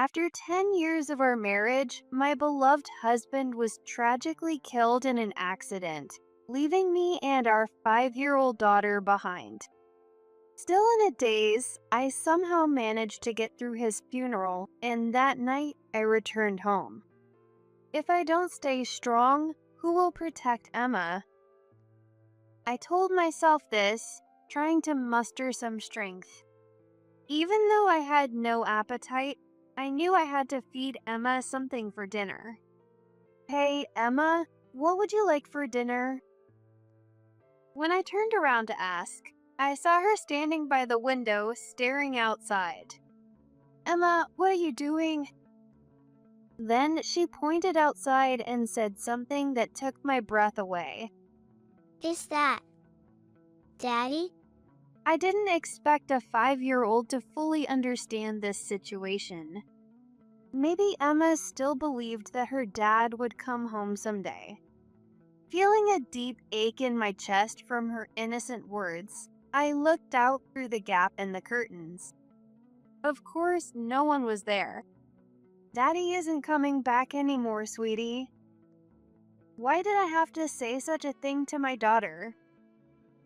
After 10 years of our marriage, my beloved husband was tragically killed in an accident, leaving me and our 5-year-old daughter behind. Still in a daze, I somehow managed to get through his funeral, and that night I returned home. If I don't stay strong, who will protect Emma? I told myself this, trying to muster some strength. Even though I had no appetite, I knew I had to feed Emma something for dinner. Hey, Emma, what would you like for dinner? When I turned around to ask, I saw her standing by the window, staring outside. Emma, what are you doing? Then she pointed outside and said something that took my breath away. Is that Daddy? I didn't expect a 5-year-old to fully understand this situation. Maybe Emma still believed that her dad would come home someday. Feeling a deep ache in my chest from her innocent words, I looked out through the gap in the curtains. Of course, no one was there. Daddy isn't coming back anymore, sweetie. Why did I have to say such a thing to my daughter?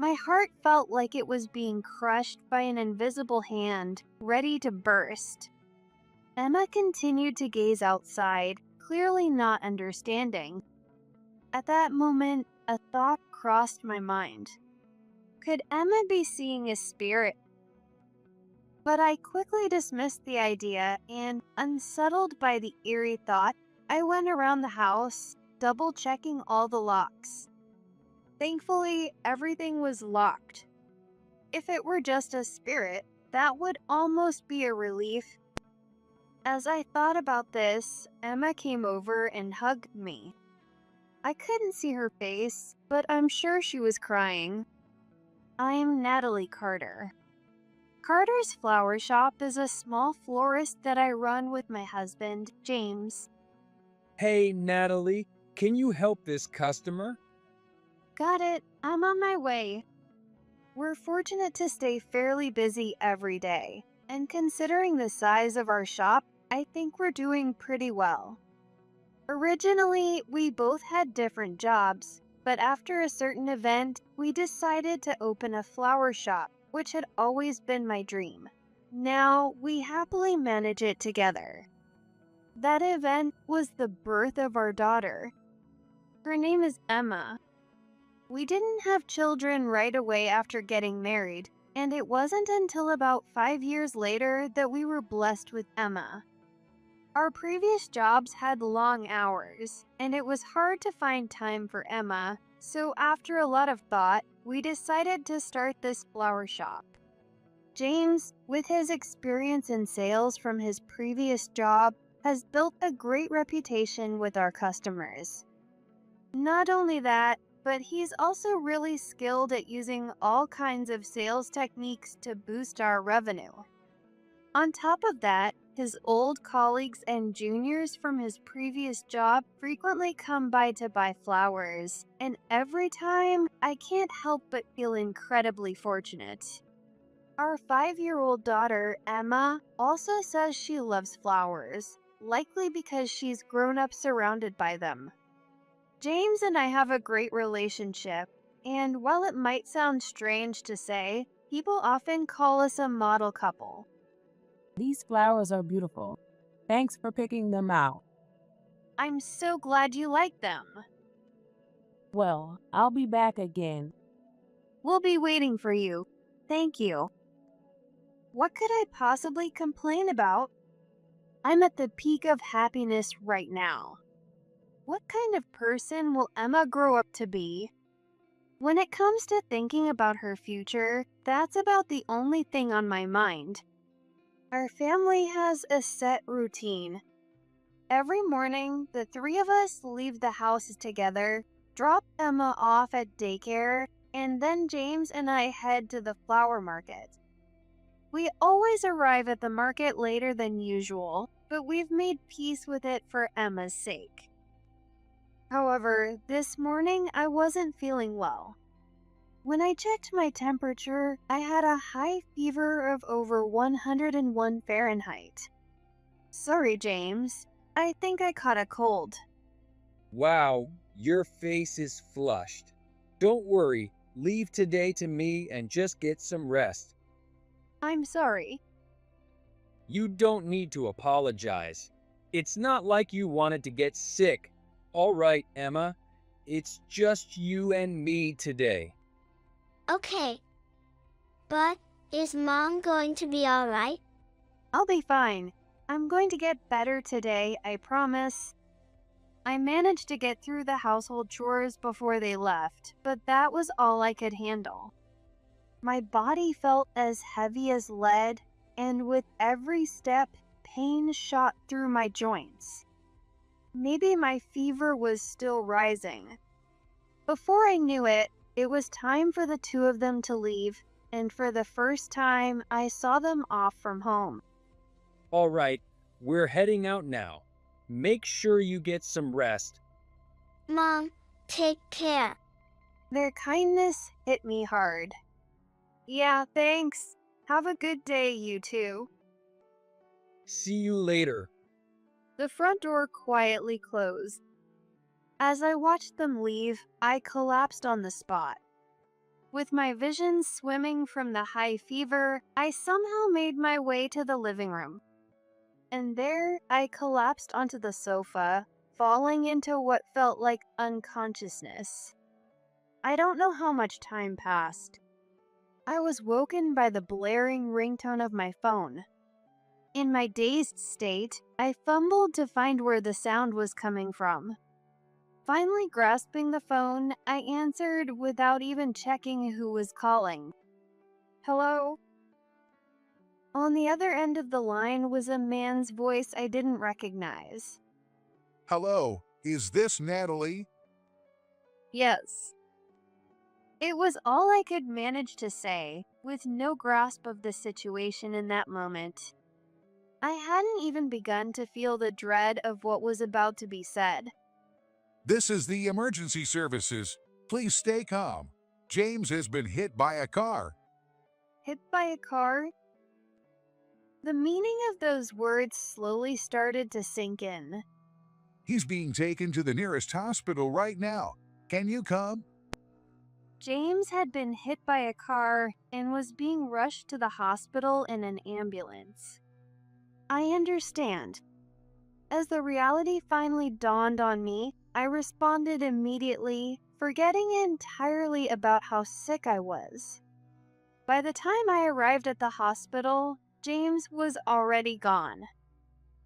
My heart felt like it was being crushed by an invisible hand, ready to burst. Emma continued to gaze outside, clearly not understanding. At that moment, a thought crossed my mind. Could Emma be seeing a spirit? But I quickly dismissed the idea, and, unsettled by the eerie thought, I went around the house, double-checking all the locks. Thankfully, everything was locked. If it were just a spirit, that would almost be a relief. As I thought about this, Emma came over and hugged me. I couldn't see her face, but I'm sure she was crying. I'm Natalie Carter. Carter's Flower Shop is a small florist that I run with my husband, James. Hey, Natalie, can you help this customer? Got it, I'm on my way. We're fortunate to stay fairly busy every day, and considering the size of our shop, I think we're doing pretty well. Originally, we both had different jobs, but after a certain event, we decided to open a flower shop, which had always been my dream. Now, we happily manage it together. That event was the birth of our daughter. Her name is Emma. We didn't have children right away after getting married, and it wasn't until about 5 years later that we were blessed with Emma. Our previous jobs had long hours, and it was hard to find time for Emma, so after a lot of thought, we decided to start this flower shop. James, with his experience in sales from his previous job, has built a great reputation with our customers. Not only that, but he's also really skilled at using all kinds of sales techniques to boost our revenue. On top of that, his old colleagues and juniors from his previous job frequently come by to buy flowers, and every time, I can't help but feel incredibly fortunate. Our 5-year-old daughter, Emma, also says she loves flowers, likely because she's grown up surrounded by them. James and I have a great relationship, and while it might sound strange to say, people often call us a model couple. These flowers are beautiful. Thanks for picking them out. I'm so glad you like them. Well, I'll be back again. We'll be waiting for you. Thank you. What could I possibly complain about? I'm at the peak of happiness right now. What kind of person will Emma grow up to be? When it comes to thinking about her future, that's about the only thing on my mind. Our family has a set routine. Every morning, the three of us leave the house together, drop Emma off at daycare, and then James and I head to the flower market. We always arrive at the market later than usual, but we've made peace with it for Emma's sake. However, this morning I wasn't feeling well. When I checked my temperature, I had a high fever of over 101 Fahrenheit. Sorry, James. I think I caught a cold. Wow, your face is flushed. Don't worry, leave today to me and just get some rest. I'm sorry. You don't need to apologize. It's not like you wanted to get sick. All right, Emma, it's just you and me today. Okay, but is Mom going to be alright? I'll be fine. I'm going to get better today, I promise. I managed to get through the household chores before they left, but that was all I could handle. My body felt as heavy as lead, and with every step, pain shot through my joints. Maybe my fever was still rising. Before I knew it, it was time for the two of them to leave, and for the first time, I saw them off from home. All right, we're heading out now. Make sure you get some rest. Mom, take care. Their kindness hit me hard. Yeah, thanks. Have a good day, you two. See you later. The front door quietly closed. As I watched them leave, I collapsed on the spot. With my vision swimming from the high fever, I somehow made my way to the living room. And there, I collapsed onto the sofa, falling into what felt like unconsciousness. I don't know how much time passed. I was woken by the blaring ringtone of my phone. In my dazed state, I fumbled to find where the sound was coming from. Finally grasping the phone, I answered without even checking who was calling. Hello? On the other end of the line was a man's voice I didn't recognize. Hello, is this Natalie? Yes. It was all I could manage to say, with no grasp of the situation in that moment. I hadn't even begun to feel the dread of what was about to be said. This is the emergency services. Please stay calm. James has been hit by a car. Hit by a car? The meaning of those words slowly started to sink in. He's being taken to the nearest hospital right now. Can you come? James had been hit by a car and was being rushed to the hospital in an ambulance. I understand. As the reality finally dawned on me, I responded immediately, forgetting entirely about how sick I was. By the time I arrived at the hospital, James was already gone.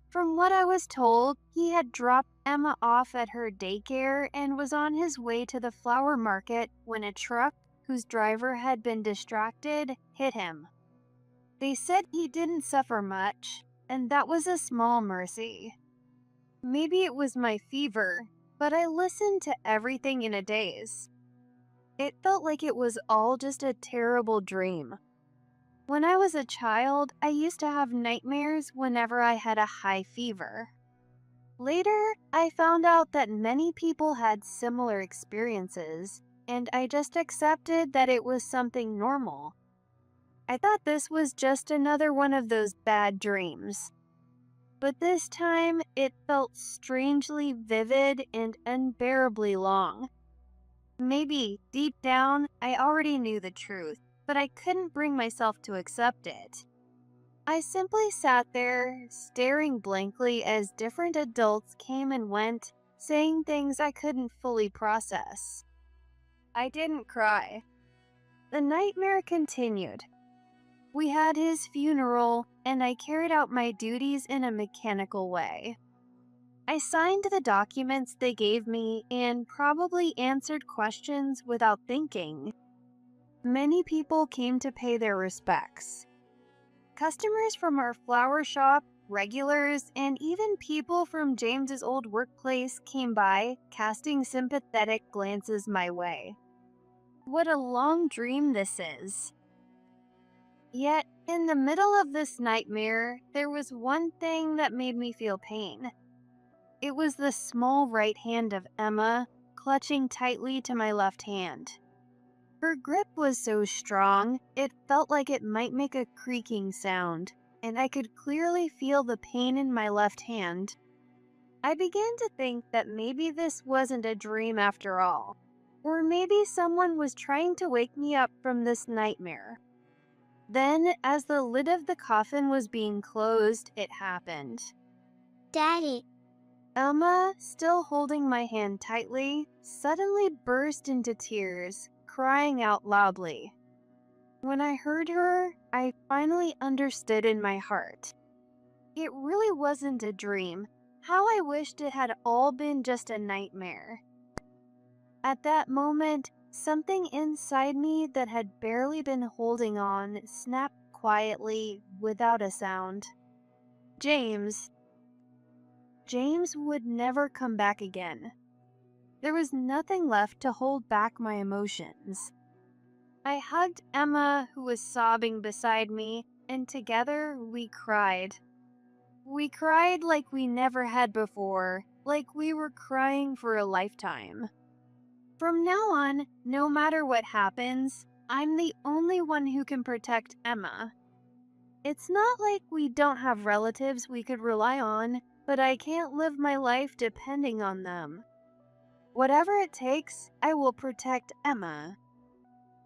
From what I was told, he had dropped Emma off at her daycare and was on his way to the flower market when a truck, whose driver had been distracted, hit him. They said he didn't suffer much, and that was a small mercy. Maybe it was my fever, but I listened to everything in a daze. It felt like it was all just a terrible dream. When I was a child, I used to have nightmares whenever I had a high fever. Later, I found out that many people had similar experiences, and I just accepted that it was something normal. I thought this was just another one of those bad dreams. But this time, it felt strangely vivid and unbearably long. Maybe, deep down, I already knew the truth, but I couldn't bring myself to accept it. I simply sat there, staring blankly as different adults came and went, saying things I couldn't fully process. I didn't cry. The nightmare continued. We had his funeral, and I carried out my duties in a mechanical way. I signed the documents they gave me and probably answered questions without thinking. Many people came to pay their respects. Customers from our flower shop, regulars, and even people from James's old workplace came by, casting sympathetic glances my way. What a long dream this is. Yet, in the middle of this nightmare, there was one thing that made me feel pain. It was the small right hand of Emma, clutching tightly to my left hand. Her grip was so strong, it felt like it might make a creaking sound. and I could clearly feel the pain in my left hand. I began to think that maybe this wasn't a dream after all, or maybe someone was trying to wake me up from this nightmare. Then, as the lid of the coffin was being closed, it happened. Daddy, Emma, still holding my hand tightly, suddenly burst into tears, crying out loudly. When I heard her, I finally understood in my heart. It really wasn't a dream. How I wished it had all been just a nightmare. At that moment, something inside me that had barely been holding on snapped quietly without a sound. James. James would never come back again. There was nothing left to hold back my emotions. I hugged Emma, who was sobbing beside me, and together we cried. We cried like we never had before, like we were crying for a lifetime. From now on, no matter what happens, I'm the only one who can protect Emma. It's not like we don't have relatives we could rely on, but I can't live my life depending on them. Whatever it takes, I will protect Emma.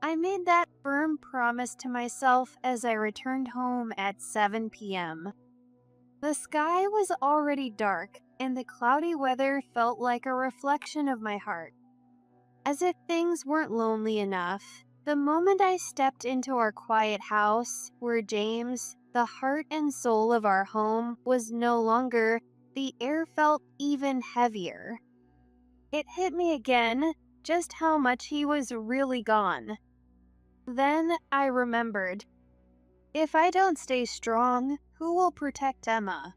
I made that firm promise to myself as I returned home at 7 p.m. The sky was already dark, and the cloudy weather felt like a reflection of my heart. As if things weren't lonely enough, the moment I stepped into our quiet house, where James, the heart and soul of our home, was no longer, the air felt even heavier. It hit me again, just how much he was really gone. Then I remembered. If I don't stay strong, who will protect Emma?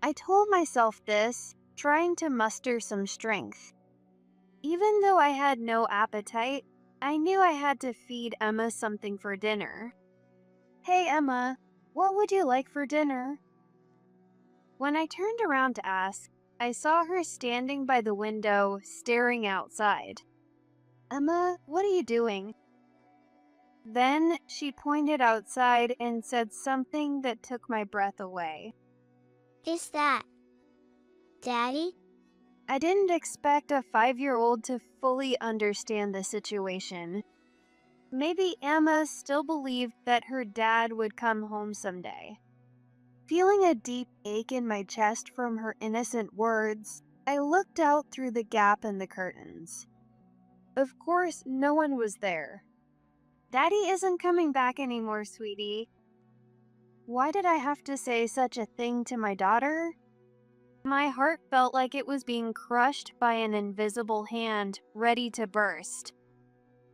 I told myself this, trying to muster some strength. Even though I had no appetite, I knew I had to feed Emma something for dinner. Hey Emma, what would you like for dinner? When I turned around to ask, I saw her standing by the window, staring outside. Emma, what are you doing? Then she pointed outside and said something that took my breath away. is that Daddy? I didn't expect a 5-year-old to fully understand the situation. Maybe Emma still believed that her dad would come home someday. Feeling a deep ache in my chest from her innocent words, I looked out through the gap in the curtains. Of course, no one was there. Daddy isn't coming back anymore, sweetie. Why did I have to say such a thing to my daughter? My heart felt like it was being crushed by an invisible hand, ready to burst.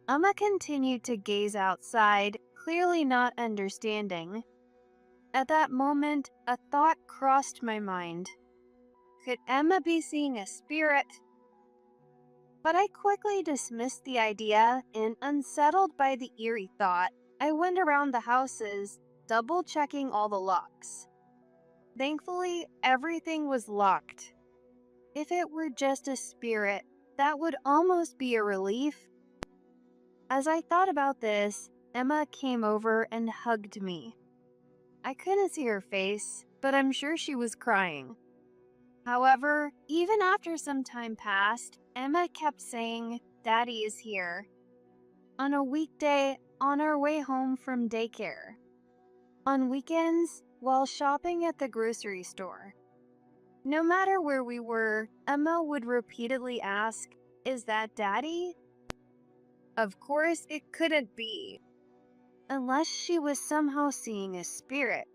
Emma continued to gaze outside, clearly not understanding. At that moment, a thought crossed my mind. Could Emma be seeing a spirit? But I quickly dismissed the idea, and unsettled by the eerie thought, I went around the houses, double-checking all the locks. Thankfully, everything was locked. If it were just a spirit, that would almost be a relief. As I thought about this, Emma came over and hugged me. I couldn't see her face, but I'm sure she was crying. However, even after some time passed, Emma kept saying, "Daddy is here." On a weekday, on our way home from daycare. On weekends, while shopping at the grocery store. No matter where we were, Emma would repeatedly ask, "Is that Daddy?" Of course, it couldn't be, unless she was somehow seeing a spirit.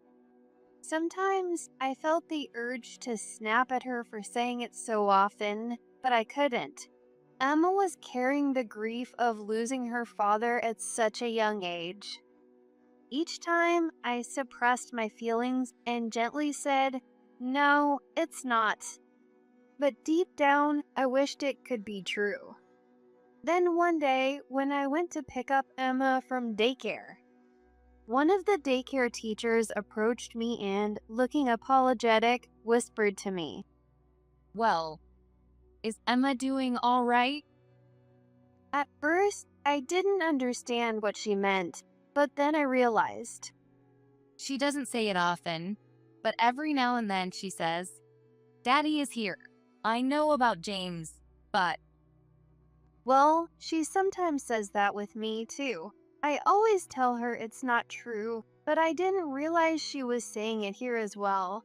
Sometimes I felt the urge to snap at her for saying it so often, but I couldn't. Emma was carrying the grief of losing her father at such a young age. Each time, I suppressed my feelings and gently said, "No, it's not." But deep down, I wished it could be true. Then one day, when I went to pick up Emma from daycare, one of the daycare teachers approached me and, looking apologetic, whispered to me, Well, is Emma doing all right? At first, I didn't understand what she meant, but then I realized. She doesn't say it often, but every now and then she says, "Daddy is here. I know about James, but..." Well, she sometimes says that with me too. I always tell her it's not true, but I didn't realize she was saying it here as well.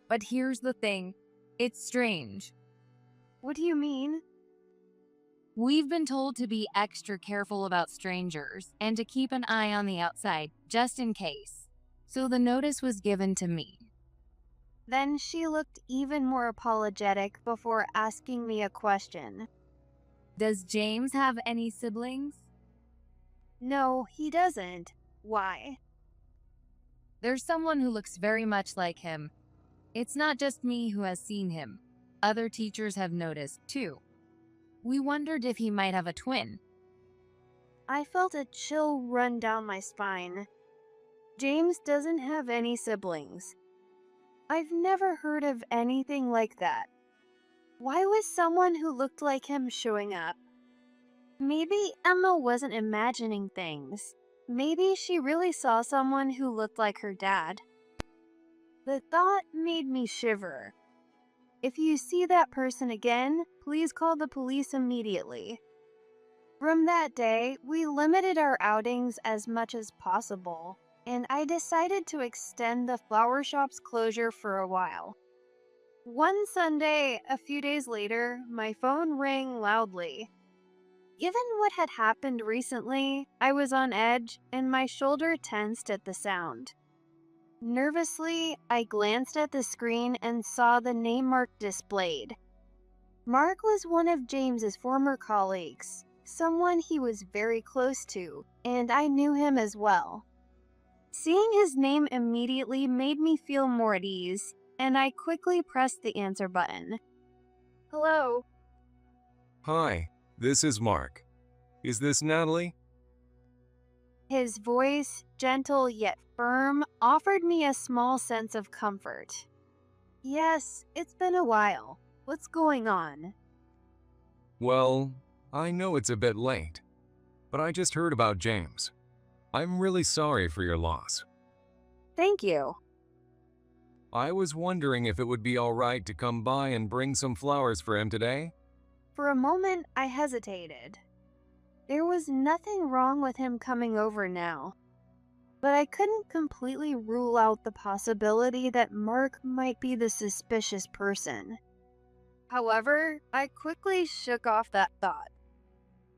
But here's the thing. It's strange. What do you mean? We've been told to be extra careful about strangers and to keep an eye on the outside, just in case. So the notice was given to me. Then she looked even more apologetic before asking me a question. Does James have any siblings? No, he doesn't. Why? There's someone who looks very much like him. It's not just me who has seen him. Other teachers have noticed, too. We wondered if he might have a twin. I felt a chill run down my spine. James doesn't have any siblings. I've never heard of anything like that. Why was someone who looked like him showing up? Maybe Emma wasn't imagining things. Maybe she really saw someone who looked like her dad. The thought made me shiver. If you see that person again, please call the police immediately. From that day, we limited our outings as much as possible, and I decided to extend the flower shop's closure for a while. One Sunday, a few days later, my phone rang loudly. Given what had happened recently, I was on edge and my shoulder tensed at the sound. Nervously, I glanced at the screen and saw the name Mark displayed. Mark was one of James's former colleagues, someone he was very close to, and I knew him as well. Seeing his name immediately made me feel more at ease, and I quickly pressed the answer button. Hello. Hi, this is Mark. Is this Natalie? His voice, gentle yet firm, offered me a small sense of comfort. Yes, it's been a while. What's going on? Well, I know it's a bit late, but I just heard about James. I'm really sorry for your loss. Thank you. I was wondering if it would be all right to come by and bring some flowers for him today? For a moment, I hesitated. There was nothing wrong with him coming over now, but I couldn't completely rule out the possibility that Mark might be the suspicious person. However, I quickly shook off that thought.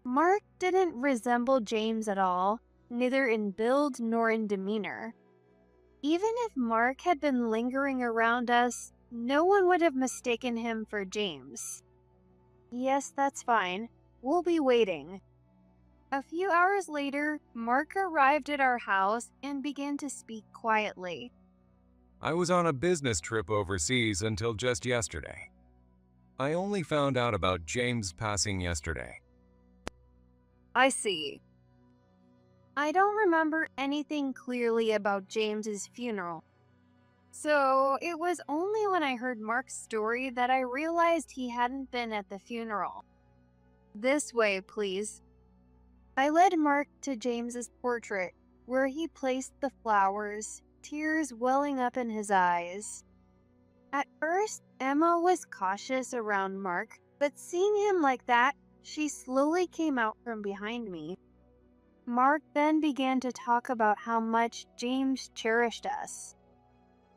Mark didn't resemble James at all, neither in build nor in demeanor. Even if Mark had been lingering around us, no one would have mistaken him for James. Yes, that's fine. We'll be waiting. A few hours later, Mark arrived at our house and began to speak quietly. I was on a business trip overseas until just yesterday. I only found out about James passing yesterday. I see. I don't remember anything clearly about James's funeral. So it was only when I heard Mark's story that I realized he hadn't been at the funeral. This way, please. I led Mark to James's portrait, where he placed the flowers, tears welling up in his eyes. At first, Emma was cautious around Mark, but seeing him like that, she slowly came out from behind me. Mark then began to talk about how much James cherished us,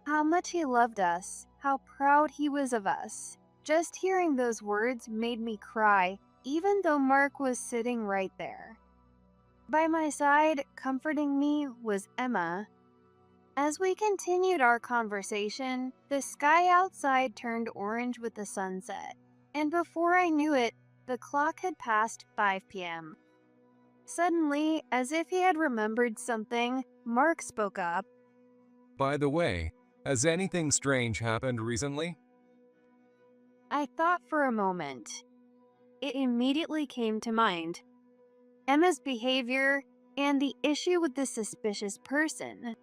how much he loved us, how proud he was of us. Just hearing those words made me cry, even though Mark was sitting right there. By my side, comforting me, was Emma. As we continued our conversation, the sky outside turned orange with the sunset, and before I knew it, the clock had passed 5 p.m. Suddenly, as if he had remembered something, Mark spoke up. By the way, has anything strange happened recently? I thought for a moment. It immediately came to mind. Emma's behavior and the issue with the suspicious person.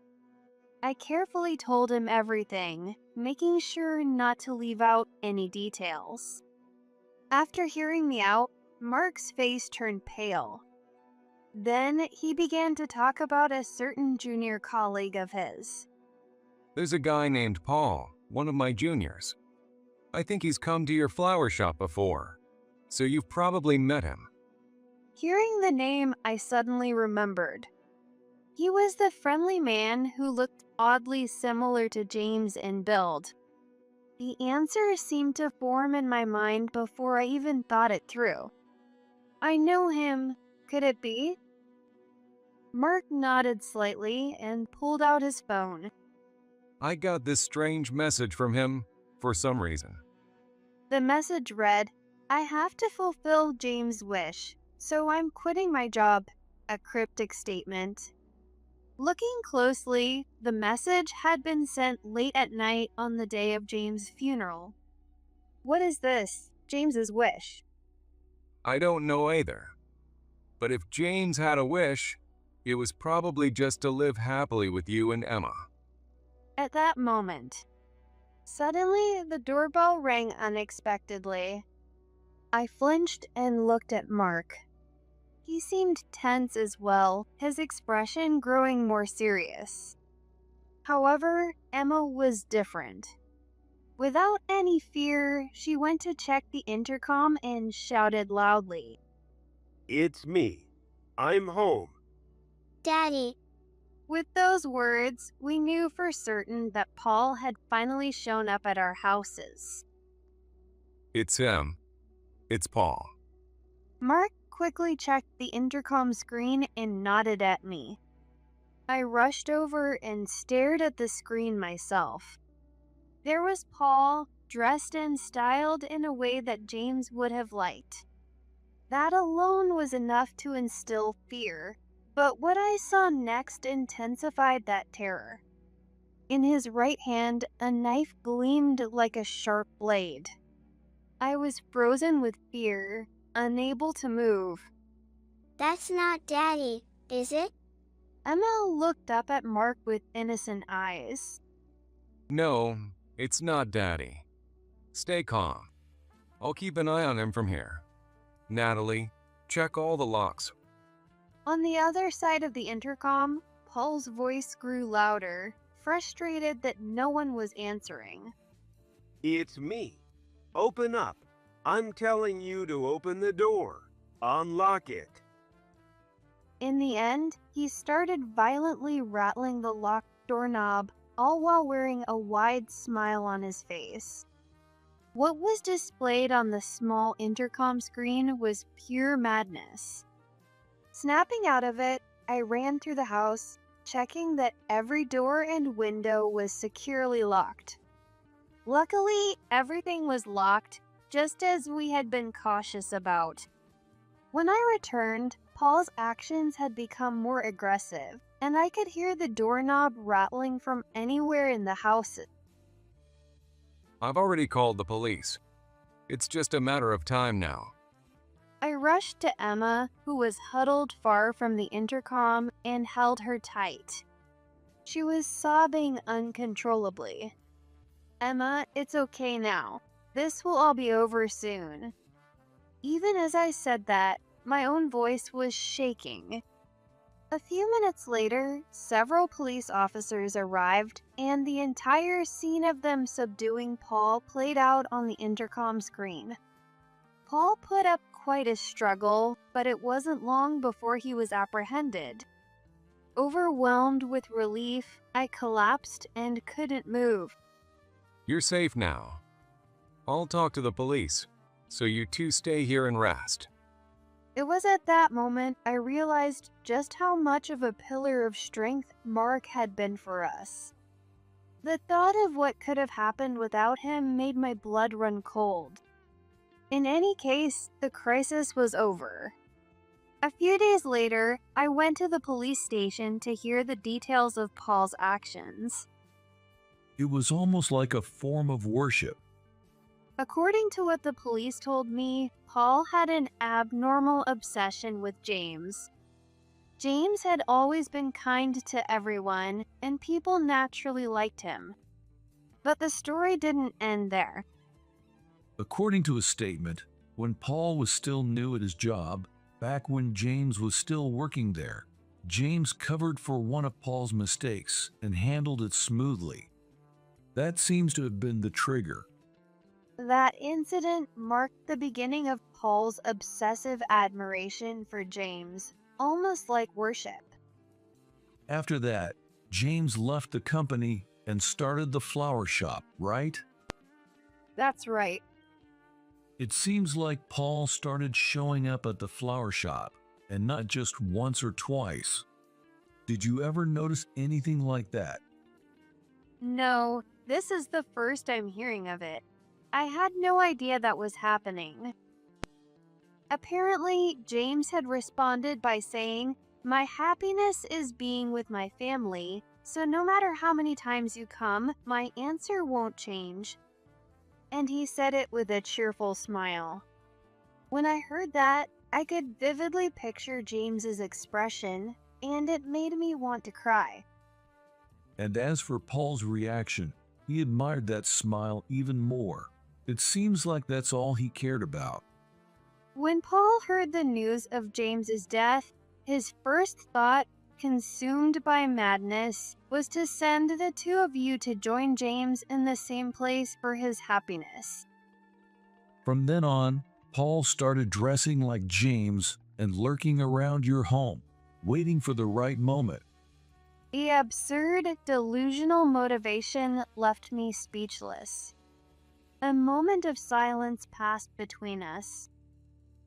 I carefully told him everything, making sure not to leave out any details. After hearing me out, Mark's face turned pale. Then he began to talk about a certain junior colleague of his. There's a guy named Paul, one of my juniors. I think he's come to your flower shop before, so you've probably met him. Hearing the name, I suddenly remembered. He was the friendly man who looked oddly similar to James in build. The answer seemed to form in my mind before I even thought it through. I know him. Could it be? Mark nodded slightly and pulled out his phone. I got this strange message from him for some reason. The message read, "I have to fulfill James' wish, so I'm quitting my job," a cryptic statement. Looking closely, the message had been sent late at night on the day of James' funeral. What is this? James's wish? I don't know either. But if James had a wish, it was probably just to live happily with you and Emma. At that moment, suddenly the doorbell rang unexpectedly. I flinched and looked at Mark. He seemed tense as well, his expression growing more serious. However, Emma was different. Without any fear, she went to check the intercom and shouted loudly, It's me. I'm home. Daddy, With those words, we knew for certain that Paul had finally shown up at our houses. It's him. It's Paul. Mark quickly checked the intercom screen and nodded at me. I rushed over and stared at the screen myself. There was Paul, dressed and styled in a way that James would have liked. That alone was enough to instill fear, but what I saw next intensified that terror. In his right hand, a knife gleamed like a sharp blade. I was frozen with fear, unable to move. that's not Daddy, is it? Emma looked up at Mark with innocent eyes. No, it's not Daddy. Stay calm. I'll keep an eye on him from here. Natalie, check all the locks. On the other side of the intercom, Paul's voice grew louder, frustrated that no one was answering. It's me. Open up. I'm telling you to open the door. Unlock it. In the end, he started violently rattling the locked doorknob, all while wearing a wide smile on his face. What was displayed on the small intercom screen was pure madness. Snapping out of it, I ran through the house, checking that every door and window was securely locked. Luckily, everything was locked, just as we had been cautious about. When I returned, Paul's actions had become more aggressive, and I could hear the doorknob rattling from anywhere in the house. I've already called the police. It's just a matter of time now. I rushed to Emma, who was huddled far from the intercom, and held her tight. She was sobbing uncontrollably. "Emma, it's okay now. This will all be over soon." Even as I said that, my own voice was shaking. A few minutes later, several police officers arrived, and the entire scene of them subduing Paul played out on the intercom screen. Paul put up quite a struggle, but it wasn't long before he was apprehended. Overwhelmed with relief, I collapsed and couldn't move. You're safe now. I'll talk to the police, so you two stay here and rest. It was at that moment I realized just how much of a pillar of strength Mark had been for us. The thought of what could have happened without him made my blood run cold. In any case, the crisis was over. A few days later, I went to the police station to hear the details of Paul's actions. It was almost like a form of worship. According to what the police told me, Paul had an abnormal obsession with James. James had always been kind to everyone, and people naturally liked him. But the story didn't end there. According to a statement, when Paul was still new at his job, Back when James was still working there, James covered for one of Paul's mistakes and handled it smoothly. That seems to have been the trigger. That incident marked the beginning of Paul's obsessive admiration for James, almost like worship. After that, James left the company and started the flower shop, right? That's right. It seems like Paul started showing up at the flower shop, and not just once or twice. Did you ever notice anything like that? No, this is the first I'm hearing of it. I had no idea that was happening. Apparently, James had responded by saying, "My happiness is being with my family, so no matter how many times you come, my answer won't change." And he said it with a cheerful smile. When I heard that, I could vividly picture James's expression, and it made me want to cry. And as for Paul's reaction, he admired that smile even more. It seems like that's all he cared about. When Paul heard the news of James's death, his first thought, consumed by madness, was to send the two of you to join James in the same place for his happiness. From then on, Paul started dressing like James and lurking around your home, waiting for the right moment. The absurd, delusional motivation left me speechless. A moment of silence passed between us.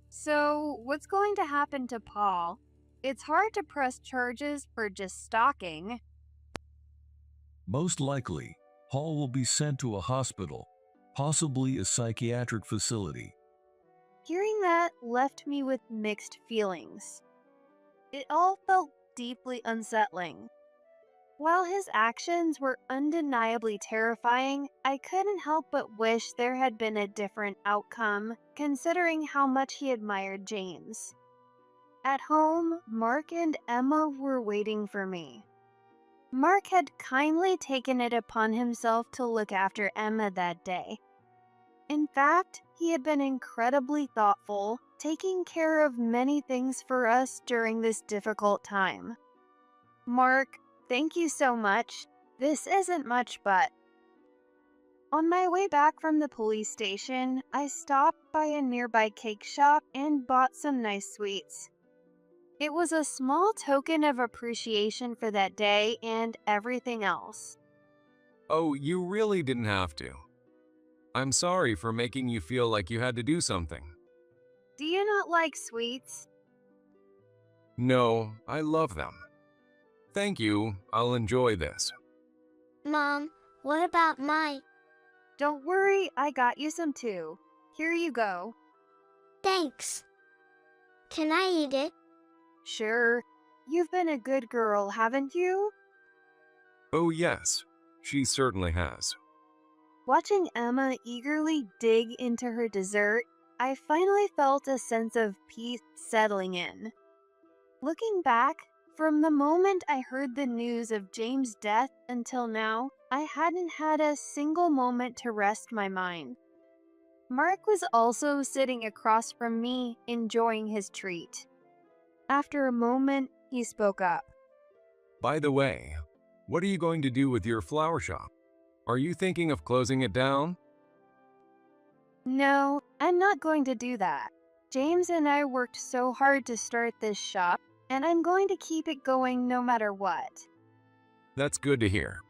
So, what's going to happen to Paul? It's hard to press charges for just stalking. Most likely, Paul will be sent to a hospital, possibly a psychiatric facility. Hearing that left me with mixed feelings. It all felt deeply unsettling. While his actions were undeniably terrifying, I couldn't help but wish there had been a different outcome, considering how much he admired James. At home, Mark and Emma were waiting for me. Mark had kindly taken it upon himself to look after Emma that day. In fact, he had been incredibly thoughtful, taking care of many things for us during this difficult time. Mark, thank you so much. This isn't much, but... On my way back from the police station, I stopped by a nearby cake shop and bought some nice sweets. It was a small token of appreciation for that day and everything else. Oh, you really didn't have to. I'm sorry for making you feel like you had to do something. Do you not like sweets? No, I love them. Thank you, I'll enjoy this. Mom, what about my... Don't worry, I got you some too. Here you go. Thanks. Can I eat it? Sure. You've been a good girl, haven't you? Oh yes, she certainly has. Watching Emma eagerly dig into her dessert, I finally felt a sense of peace settling in. Looking back, from the moment I heard the news of James' death until now, I hadn't had a single moment to rest my mind. Mark was also sitting across from me, enjoying his treat. After a moment, he spoke up. By the way, what are you going to do with your flower shop? Are you thinking of closing it down? No, I'm not going to do that. James and I worked so hard to start this shop, and I'm going to keep it going no matter what. That's good to hear.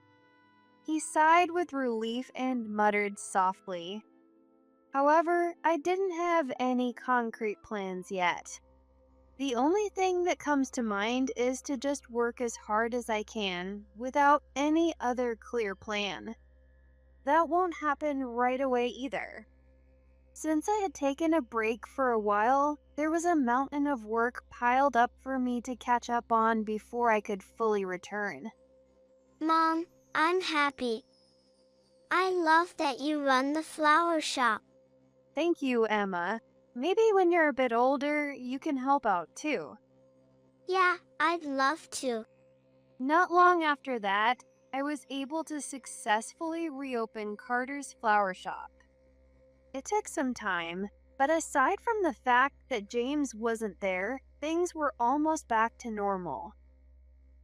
He sighed with relief and muttered softly. However, I didn't have any concrete plans yet. The only thing that comes to mind is to just work as hard as I can without any other clear plan. That won't happen right away either. Since I had taken a break for a while, there was a mountain of work piled up for me to catch up on before I could fully return. Mom, I'm happy. I love that you run the flower shop. Thank you, Emma. Maybe when you're a bit older, you can help out too. Yeah, I'd love to. Not long after that, I was able to successfully reopen Carter's flower shop. It took some time, But aside from the fact that James wasn't there, things were almost back to normal.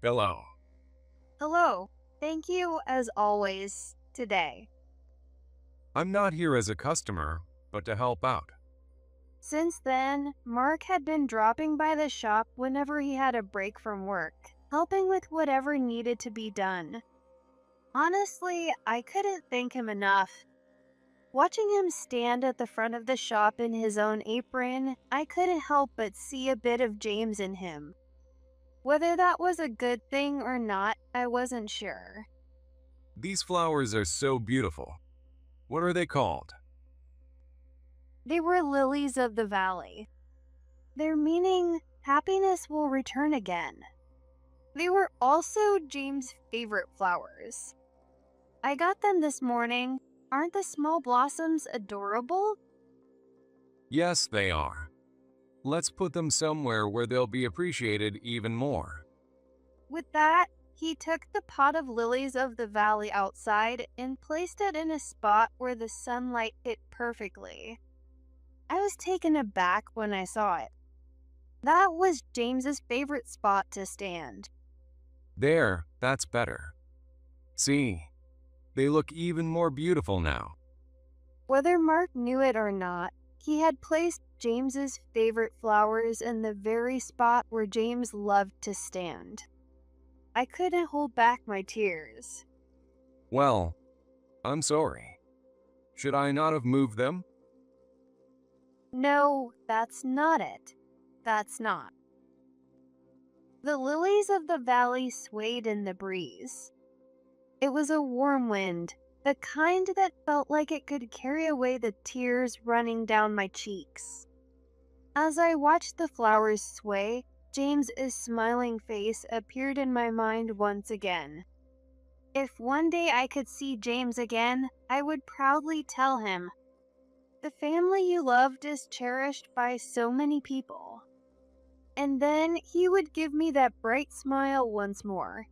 Hello. Hello, thank you as always today. I'm not here as a customer, but to help out. Since then, Mark had been dropping by the shop whenever he had a break from work, helping with whatever needed to be done. Honestly, I couldn't thank him enough. Watching him stand at the front of the shop in his own apron, I couldn't help but see a bit of James in him. Whether that was a good thing or not, I wasn't sure. These flowers are so beautiful. What are they called? They were lilies of the valley. Their meaning, happiness will return again. They were also James' favorite flowers. I got them this morning. Aren't the small blossoms adorable? Yes, they are. Let's put them somewhere where they'll be appreciated even more. With that, he took the pot of lilies of the valley outside and placed it in a spot where the sunlight hit perfectly. I was taken aback when I saw it. That was James's favorite spot to stand. There, that's better. See, they look even more beautiful now. Whether Mark knew it or not, he had placed James's favorite flowers in the very spot where James loved to stand. I couldn't hold back my tears. Well, I'm sorry. Should I not have moved them? No, that's not it. That's not. The lilies of the valley swayed in the breeze. It was a warm wind, the kind that felt like it could carry away the tears running down my cheeks. As I watched the flowers sway, James's smiling face appeared in my mind once again. If one day I could see James again, I would proudly tell him, "The family you loved is cherished by so many people." And then he would give me that bright smile once more,